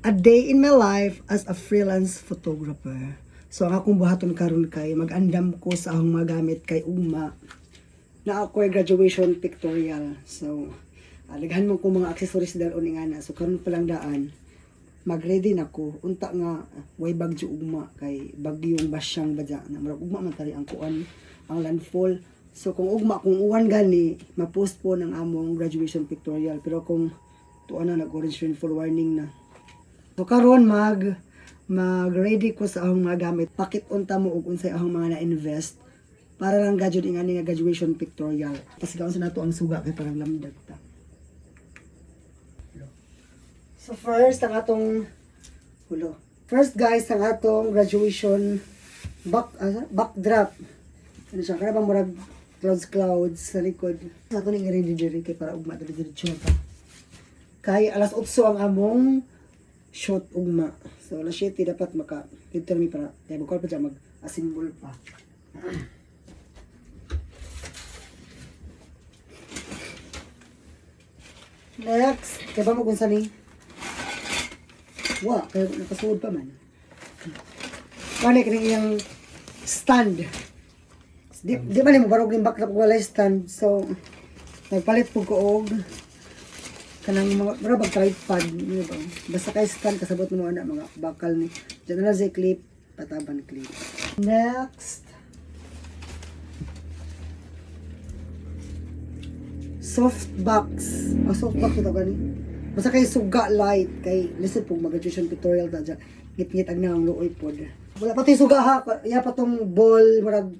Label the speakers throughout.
Speaker 1: a day in my life as a freelance photographer. So ang akong buhaton karon kay mag-andam ko sa akong mga gamit kay ugma na ako graduation pictorial. So daghan mo ko mga accessories daron nga na. So karon pa lang daan mag-ready na ko. Unta nga way bagyo ugma kay bagyong basyang badya na murag ugma man tali ang kuan ang landfall. So kung ugma kung uwan gani ma-post po ng among graduation pictorial, pero kung tuwa na nag-orange rainfall warning na. So karon mag-ready ko sa akong mga gamit. Pakit unta mo ug unsay akong mga na-invest para lang gadyo ingani nga graduation pictorial. Pasigaon sa nato ang suga kay parang lamdag ta. So first ang atong First guys ang atong graduation backdrop. Ano siya karabang murag clouds sa likod. Sa ato ning ready diri kay para ugma diri ta. Kay alas 8 ang among shot ugma. So alas 7 dapat dito mi para kay bukal pa dyan mag-assemble pa. Next, kaya ba mo kung saan kaya nakasuod pa man. Kani kini iyang stand. Di man mo barog yung backdrop wala stand. So nagpalit po ko og kanang mga barabag tripod, ba? Basta kay stand kasabot mo ana mga bakal ni. Diyan na sa clip, pataban clip. Next. Softbox ito gani. Basta kay suga light kay listen po mag-graduation tutorial ta dyan. Ngit-ngit ang nang luoy pod. Wala pati suga ha, iya pa tong ball marag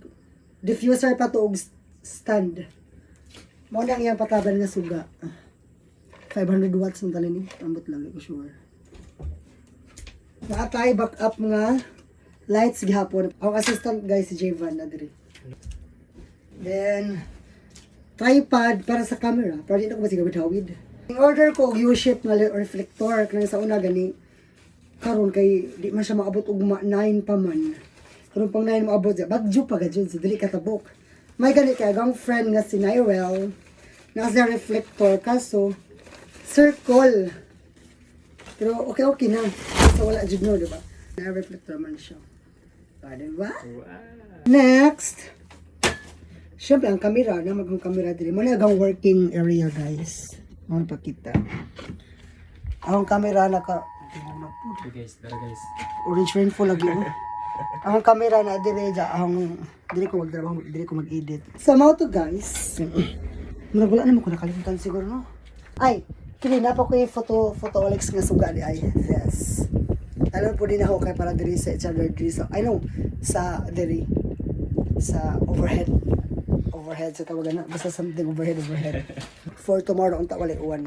Speaker 1: diffuser pa to og stand. Mao nang iyang pataban nga suga. 500 watts ang tali ni. Ambot lang ko sure. Naatay backup mga lights gihapon. Ang assistant guys si Javan na diri. Then tripod para sa camera. Para dito ko masigawid-hawid. In order ko og U-shape nga reflector kanang sa una gani karon kay di man siya maabot og 9 pa man. Karon pang 9 maabot siya. Bagyo pa gadyon sa dili katabok. May gani kay gang friend nga si Nyrel nasa reflector kaso circle. Pero okay na. So wala jud no, diba? Na reflector man siya. Diba? Wow. Next. Siyempre, ang camera, na mag-ang camera dili. Muna ang working area, guys. Ang pakita. Ang camera naka...
Speaker 2: Guys, tara guys.
Speaker 1: Orange rainfall lagi. Ang camera na dili ang dili ko magtrabaho, dili ko mag-edit. So, mo to guys. Muna wala naman ko nakalimutan siguro, no? Ay, kini na pa ko yung photo Alex nga suga di ay. Yes. Alam po din ako kay para diri sa other diri sa I know sa diri sa overhead sa tawagan na basta something overhead for tomorrow unta wala uwan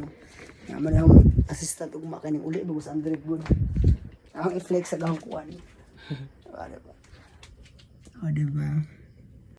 Speaker 1: nga man ang assistant ug makaning uli bagus Andre good ang i-flex sa gahong kuan. Diba?